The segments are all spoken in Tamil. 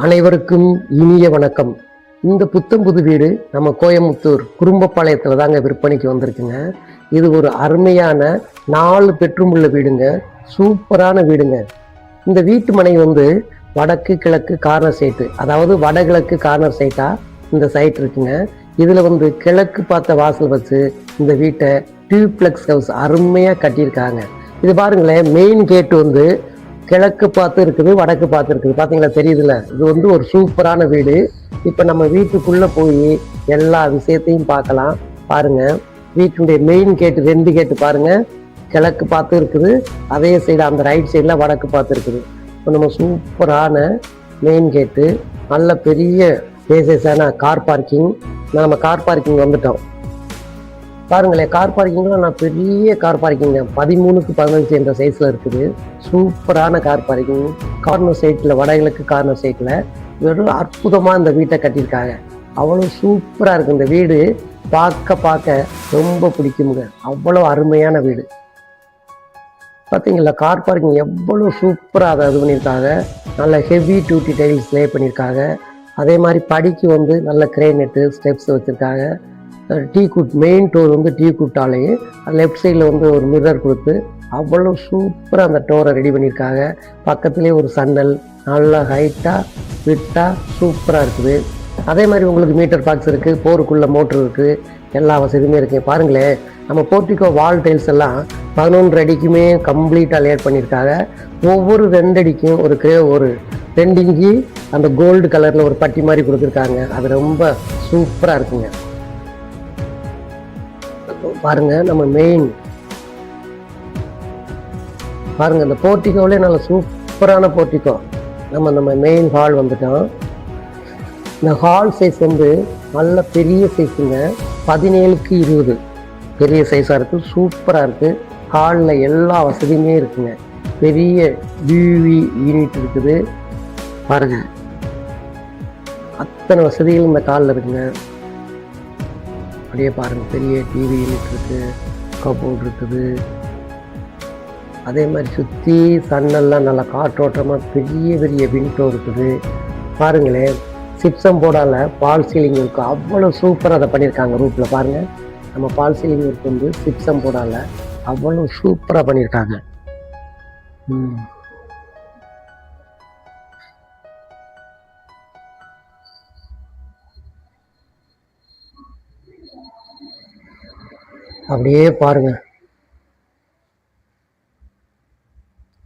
அனைவருக்கும் இனிய வணக்கம். இந்த புத்தம்புது வீடு நம்ம கோயம்புத்தூர் குறும்பப்பாளையத்தில் தாங்க விற்பனைக்கு வந்திருக்குங்க. இது ஒரு அருமையான 4 பெட்ரூம் உள்ள வீடுங்க. சூப்பரான வீடுங்க. இந்த வீட்டு மனை வடக்கு கிழக்கு கார்னர் சைட்டு, அதாவது வடகிழக்கு கார்னர் சைட்டா இந்த சைட் இருக்குங்க. இதில் கிழக்கு பார்த்த வாசல் வச்சு இந்த வீட்டை டியூப்ளெக்ஸ் ஹவுஸ் அருமையாக கட்டியிருக்காங்க. இது பாருங்களேன், மெயின் கேட்டு கிழக்கு பார்த்து இருக்குது, வடக்கு பார்த்து இருக்குது. பார்த்தீங்களா, தெரியுதுல்ல? இது ஒரு சூப்பரான வீடு. இப்போ நம்ம வீட்டுக்குள்ளே போய் எல்லா விஷயத்தையும் பார்க்கலாம். பாருங்க, வீட்டுடைய மெயின் கேட்டு 2 கேட்டு பாருங்க, கிழக்கு பார்த்து இருக்குது. அதே சைடு அந்த ரைட் சைடில் வடக்கு பார்த்து இருக்குது. இப்போ நம்ம சூப்பரான மெயின் கேட்டு, நல்ல பெரிய ஸ்பேசஸான கார் பார்க்கிங். நம்ம கார் பார்க்கிங் வந்துட்டோம். பாருங்களேன், கார் பார்க்கிங்லாம் நான் பெரிய கார் பார்க்கிங்க, 13க்கு 15 என்ற சைஸில் இருக்குது. சூப்பரான கார் பார்க்கிங். கார்னர் சைட்டில், வடகிழக்கு கார்னர் சைட்டில் வெறும் அற்புதமாக இந்த வீட்டை கட்டியிருக்காங்க. அவ்வளோ சூப்பராக இருக்குது இந்த வீடு. பார்க்க ரொம்ப பிடிக்குங்க. அவ்வளோ அருமையான வீடு. பார்த்தீங்களா, கார் பார்க்கிங் எவ்வளோ சூப்பராக அதை இது பண்ணியிருக்காங்க. நல்ல ஹெவி டியூட்டி டைல்ஸ் லே பண்ணியிருக்காங்க. அதே மாதிரி படிக்கு நல்ல கிரேனெட்டு ஸ்டெப்ஸ் வச்சுருக்காங்க. Teak wood, main door teak குட்டாலேயே லெஃப்ட் சைடில் ஒரு மிரர் கொடுத்து அவ்வளோ சூப்பராக அந்த டோரை ரெடி பண்ணியிருக்காங்க. பக்கத்துலேயே ஒரு சன்னல், நல்லா ஹைட்டாக விட்டாக சூப்பராக இருக்குது. அதே மாதிரி உங்களுக்கு மீட்டர் பாக்ஸ் இருக்குது, போருக்குள்ளே மோட்ரு இருக்குது, எல்லா வசதியுமே இருக்குது. பாருங்களேன், நம்ம போர்ட்டிகோ வால் டைல்ஸ் எல்லாம் 11 அடிக்குமே கம்ப்ளீட்டாக லேட் பண்ணியிருக்காங்க. ஒவ்வொரு 2 அடிக்கும் ஒரு 2 இன்ச்சு அந்த கோல்டு கலரில் ஒரு பட்டி மாதிரி கொடுத்துருக்காங்க. அது ரொம்ப சூப்பராக இருக்குங்க. பாருங்க, நம்ம மெயின் பாருங்க, இந்த போர்ட்டிகோவிலே நல்ல சூப்பரான போர்ட்டிகோ. நம்ம மெயின் ஹால் வந்துட்டோம். இந்த ஹால் சைஸ் நல்ல பெரிய சைஸுங்க, 17க்கு 20 பெரிய சைஸாக இருக்குது. சூப்பராக இருக்குது. ஹாலில் எல்லா வசதியுமே இருக்குங்க. பெரிய டிவி யூனிட் இருக்குது. பாருங்க, அத்தனை வசதிகள் இந்த ஹாலில் இருக்குங்க. அப்படியே பாருங்க, பெரிய டிவி யூனிட் இருக்குது, கபோர்ட் இருக்குது. அதே மாதிரி சுற்றி சன்னெல்லாம் நல்லா காற்றோட்டமாக பெரிய பெரிய விண்டோ இருக்குது. பாருங்களேன், சிப்சம் போடால பால் சீலிங் இருக்குது. அவ்வளோ சூப்பராக அதை பண்ணியிருக்காங்க. ரூப்பில் பாருங்கள், நம்ம பால் சீலிங் இருக்கு சிப்சம் போடால அவ்வளோ சூப்பராக பண்ணியிருக்காங்க. அப்படியே பாருங்க,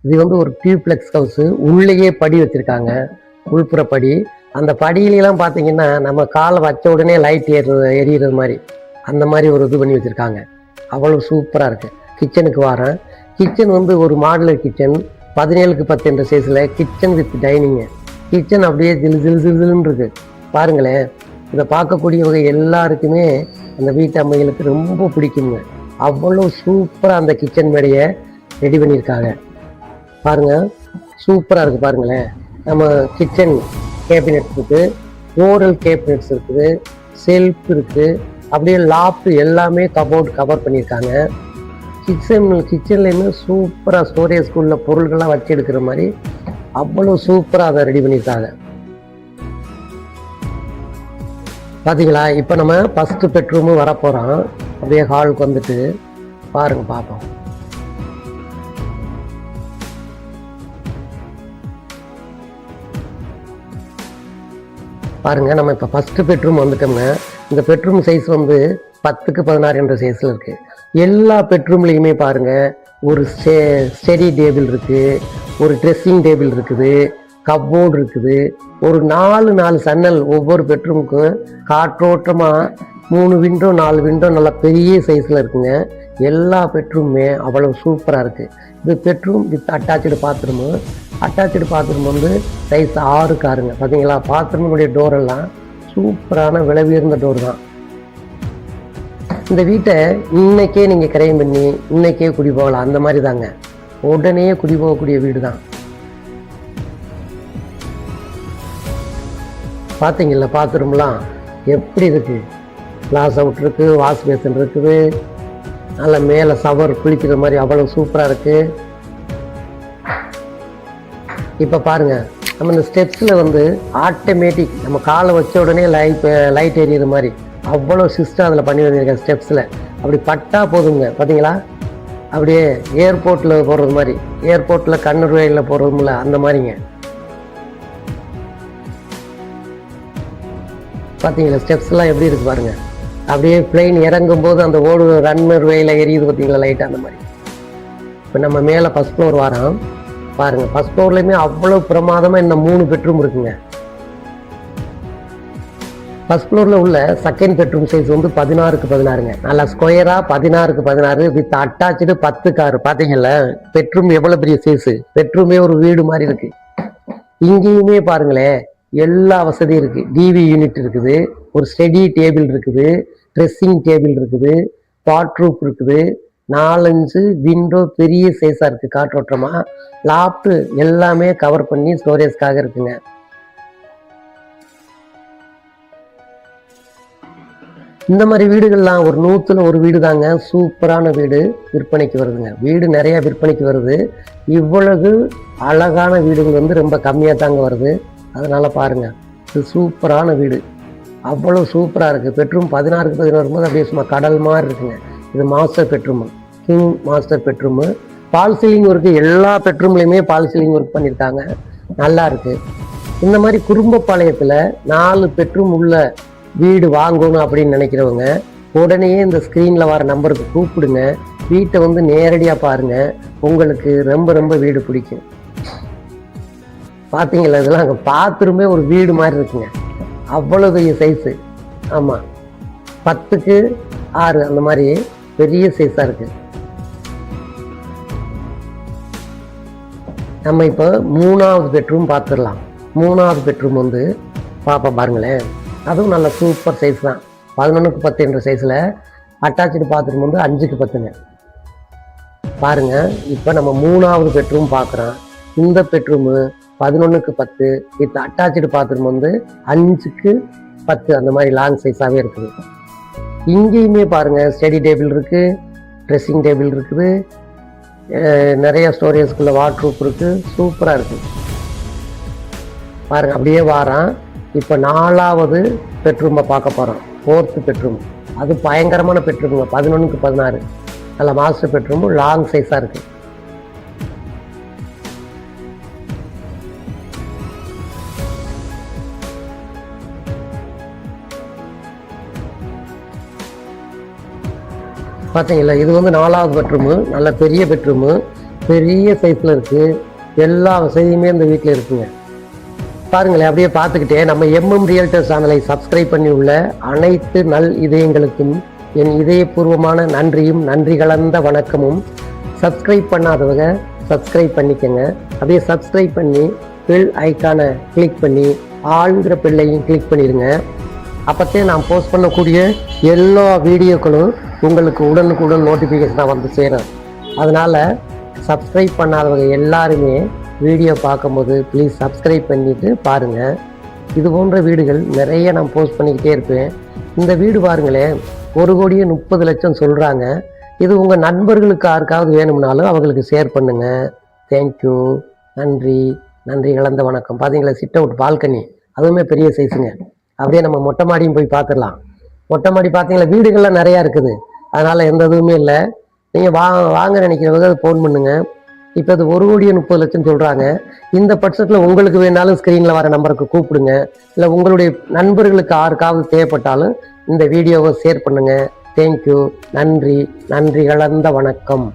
இது ஒரு டியூப்ளெக்ஸ் ஹவுஸ். உள்ளேயே படி வச்சிருக்காங்க, உள்புற படி. அந்த படியிலாம் பார்த்தீங்கன்னா நம்ம காலை வச்ச உடனே லைட் எரியிறது மாதிரி, அந்த மாதிரி ஒரு இது பண்ணி வச்சிருக்காங்க. அவ்வளோ சூப்பராக இருக்கு. கிச்சனுக்கு வரேன். கிச்சன் ஒரு மாடுலர் கிச்சன், 17க்கு 10 என்ற சைஸில் கிச்சன் வித் டைனிங்கு. கிச்சன் அப்படியே ஜில்லுன்னு இருக்கு. பாருங்களேன், இதை பார்க்கக்கூடியவங்க எல்லாருக்குமே அந்த வீட்டு அம்மைகளுக்கு ரொம்ப பிடிக்குங்க. அவ்வளோ சூப்பராக அந்த கிச்சன் மேடையை ரெடி பண்ணியிருக்காங்க. பாருங்கள், சூப்பராக இருக்குது. பாருங்களேன், நம்ம கிச்சன் கேபினெட்ஸ் இருக்குது, ஓரல் கேபினெட்ஸ் இருக்குது, செல்ஃப் இருக்குது, அப்படியே லாப்ட் எல்லாமே கபோர்ட் கவர் பண்ணியிருக்காங்க. கிச்சன்லேயுமே சூப்பராக ஸ்டோரேஜ் ஸ்கூலில் பொருள்கள்லாம் வச்சு எடுக்கிற மாதிரி அவ்வளோ சூப்பராக அதை ரெடி பண்ணியிருக்காங்க. பார்த்தீங்களா, இப்போ நம்ம ஃபஸ்ட்டு பெட்ரூமு வரப்போகிறோம். அப்படியே ஹாலுக்கு பாருங்க, பார்ப்போம். பாருங்க, நம்ம இப்போ ஃபஸ்ட்டு பெட்ரூம் வந்துட்டோம்ங்க. இந்த பெட்ரூம் சைஸ் 10க்கு 16 என்ற சைஸில் இருக்குது. எல்லா பெட்ரூம்லேயுமே பாருங்கள், ஒரு ஸ்டடி டேபிள் இருக்குது, ஒரு ட்ரெஸ்ஸிங் டேபிள் இருக்குது, கப்போர்டு இருக்குது, ஒரு 4 சன்னல். ஒவ்வொரு பெட்ரூமுக்கும் காற்றோட்டமாக 3 விண்டோ 4 விண்டோ நல்லா பெரிய சைஸில் இருக்குங்க. எல்லா பெட்ரூமுமே அவ்வளோ சூப்பராக இருக்குது. இது bedroom with attach bathroom. Attach bathroom size 6 காருங்க. பார்த்தீங்களா, பாத்ரூமுடைய டோரெல்லாம் சூப்பரான விலை உயர்ந்த டோர் தான். இந்த வீட்டை இன்னைக்கே நீங்கள் கிரைம் பண்ணி இன்னைக்கே குடி போகலாம். அந்த மாதிரி தாங்க, உடனே குடி போகக்கூடிய வீடு தான். பார்த்தீங்களா, பாத்ரூம்லாம் எப்படி இருக்குது. கிளாஸ் அவுட் இருக்குது, வாஷ் பேசன் இருக்குது, நல்ல மேலே ஷவர் குளிக்கிற மாதிரி அவ்வளோ சூப்பராக இருக்குது. இப்போ பாருங்கள், நம்ம இந்த ஸ்டெப்ஸில் வந்து ஆட்டோமேட்டிக் நம்ம காலை வச்ச உடனே லைட் எரியிற மாதிரி அவ்வளோ சிஸ்டம் அதில் பண்ணி வந்திருக்கேன். ஸ்டெப்ஸில் அப்படி பட்டா போதுங்க. பார்த்தீங்களா, அப்படியே ஏர்போர்ட்டில் போடுறது மாதிரி, ஏர்போர்ட்டில் கண்ணூர் வயலில் போடுறதுமில்ல அந்த மாதிரிங்க. பார்த்தீங்களா ஸ்டெப்ஸ்லாம் எப்படி இருக்குது பாருங்கள். அப்படியே பிளெயின் இறங்கும் போது அந்த ரன்னர் வேயில் எரியுது பார்த்தீங்களா லைட் அந்த மாதிரி. இப்போ நம்ம மேலே ஃபஸ்ட் ஃப்ளோர் வரோம் பாருங்கள். ஃபஸ்ட் ஃப்ளோர்லேயுமே அவ்வளோ பிரமாதமாக இந்த 3 பெட்ரூம் இருக்குங்க. ஃபஸ்ட் ஃப்ளோரில் உள்ள செகண்ட் பெட்ரூம் சைஸ் வந்து 16க்கு 16ங்க. நல்லா ஸ்கொயராக 16க்கு 16 வித் அட்டாச்சு 10 கார். பார்த்தீங்கல்ல பெட்ரூம் எவ்வளோ பெரிய சைஸு. பெட்ரூமே ஒரு வீடு மாதிரி இருக்குது. இங்கேயுமே பாருங்களேன் எல்லா வசதியும் இருக்குது. டிவி யூனிட் இருக்குது, ஒரு ஸ்டடி டேபிள் இருக்குது, ட்ரெஸ்ஸிங் டேபிள் இருக்குது, வாட்ரூப் இருக்குது, 4-5 விண்டோ பெரிய சைஸாக இருக்குது காற்றோட்டமாக. லாப்ட்டு எல்லாமே கவர் பண்ணி ஸ்டோரேஜ்க்காக இருக்குங்க. இந்த மாதிரி வீடுகள்லாம் ஒரு 100ல் ஒரு வீடு தாங்க. சூப்பரான வீடு விற்பனைக்கு வருதுங்க. வீடு நிறையா விற்பனைக்கு வருது. இவ்வளவு அழகான வீடுகள் வந்து ரொம்ப கம்மியாக தாங்க வருது. அதனால் பாருங்கள், இது சூப்பரான வீடு, அவ்வளோ சூப்பராக இருக்குது. பெட்ரூம் 16க்கு 16 போது அப்படியே சும்மா கடல் மாதிரி இருக்குங்க. இது master bedroom, king master bedroom. False ceiling work எல்லா பெட்ரூம்லேயுமே பால் சீலிங் ஒர்க் பண்ணியிருக்காங்க. நல்லா இருக்குது. இந்த மாதிரி குறும்பப்பாளையத்தில் 4 பெட்ரூம் உள்ள வீடு வாங்கணும் அப்படின்னு நினைக்கிறவங்க உடனே இந்த ஸ்க்ரீனில் வர நம்பருக்கு கூப்பிடுங்க. வீட்டை வந்து நேரடியாக பாருங்கள், உங்களுக்கு ரொம்ப ரொம்ப வீடு பிடிக்கும். பார்த்தீங்களா, இதெல்லாம் அங்கே பாத்ரூமே ஒரு வீடு மாதிரி இருக்குங்க. அவ்வளோ பெரிய சைஸு. ஆமாம், 10க்கு 6 அந்த மாதிரி பெரிய சைஸாக இருக்குது. நம்ம இப்போ 3வது பெட்ரூம் பார்த்துடலாம். 3வது பெட்ரூம் வந்து பார்ப்போம் பாருங்களேன். அதுவும் நல்ல சூப்பர் சைஸ் தான். 11க்கு 10 என்ற சைஸில் அட்டாச்சு பாத்ரூம் வந்து 5க்கு 10ங்க. பாருங்கள், இப்போ நம்ம 3வது பெட்ரூம் பார்க்குறோம். இந்த பெட்ரூமு 11க்கு 10 வித் அட்டாச்சு பாத்ரூம் வந்து 5க்கு 10 அந்த மாதிரி லாங் சைஸாகவே இருக்குது. இங்கேயுமே பாருங்கள் ஸ்டடி டேபிள் இருக்குது, ட்ரெஸ்ஸிங் டேபிள் இருக்குது, நிறைய ஸ்டோரேஜ்குள்ள வாட்ரூப் இருக்குது. சூப்பராக இருக்குது பாருங்கள். அப்படியே வாரம் இப்போ 4வது பெட்ரூமை பார்க்க போகிறோம். 4th பெட்ரூம், அது பயங்கரமான பெட்ரூமுங்க. 11க்கு 16 நல்ல மாஸ்டர் பெட்ரூமும் லாங் சைஸாக இருக்குது. பார்த்தீங்களா, இது வந்து 4வது பெட்ரூமு. நல்ல பெரிய பெட்ரூமு, பெரிய சைஸில் இருக்குது. எல்லா வசதியுமே இந்த வீட்டில் இருக்குங்க. பாருங்களேன், அப்படியே பார்த்துக்கிட்டே நம்ம MM ரியல்டர் சேனலை சப்ஸ்கிரைப் பண்ணி உள்ள அனைத்து நல் இதயங்களுக்கும் என் இதயபூர்வமான நன்றியும் நன்றி கலந்த வணக்கமும். சப்ஸ்கிரைப் பண்ணாதவங்க சப்ஸ்கிரைப் பண்ணிக்கங்க. அப்படியே சப்ஸ்கிரைப் பண்ணி பெல் ஐக்கானை கிளிக் பண்ணி ஆளுங்கிற பெல்லையும் கிளிக் பண்ணிடுங்க. அப்போத்தே நான் போஸ்ட் பண்ணக்கூடிய எல்லா வீடியோக்களும் உங்களுக்கு உடனுக்குடன் நோட்டிஃபிகேஷனாக வந்து சேரும். அதனால் சப்ஸ்கிரைப் பண்ணாதவங்க எல்லாருமே வீடியோ பார்க்கும்போது ப்ளீஸ் சப்ஸ்கிரைப் பண்ணிவிட்டு பாருங்கள். இது போன்ற வீடுகள் நிறைய நான் போஸ்ட் பண்ணிக்கிட்டே இருப்பேன். இந்த வீடு பாருங்களேன், 1,30,00,000 சொல்கிறாங்க. இது உங்கள் நண்பர்களுக்கு யாருக்காவது வேணும்னாலும் அவங்களுக்கு ஷேர் பண்ணுங்கள். தேங்க்யூ, நன்றி, நன்றி கலந்த வணக்கம். பார்த்தீங்களா, சிட் அவுட் பால்கனி, அதுவுமே பெரிய சைஸுங்க. அப்படியே நம்ம மொட்டை மாடியும் போய் பார்த்துடலாம். மொட்டை மாடி பார்த்தீங்களா, வீடுகள்லாம் நிறையா இருக்குது. அதனால் எந்த இதுவுமே இல்லை. நீங்கள் வாங்க நினைக்கிறவங்க அது ஃபோன் பண்ணுங்கள். இப்போ அது 1,30,00,000 சொல்கிறாங்க. இந்த பட்சத்தில் உங்களுக்கு வேணாலும் ஸ்க்ரீனில் வர நம்பருக்கு கூப்பிடுங்க. இல்லை உங்களுடைய நண்பர்களுக்கு யாருக்காவது தேவைப்பட்டாலும் இந்த வீடியோவை ஷேர் பண்ணுங்கள். தேங்க்யூ, நன்றி, நன்றி கலந்த வணக்கம்.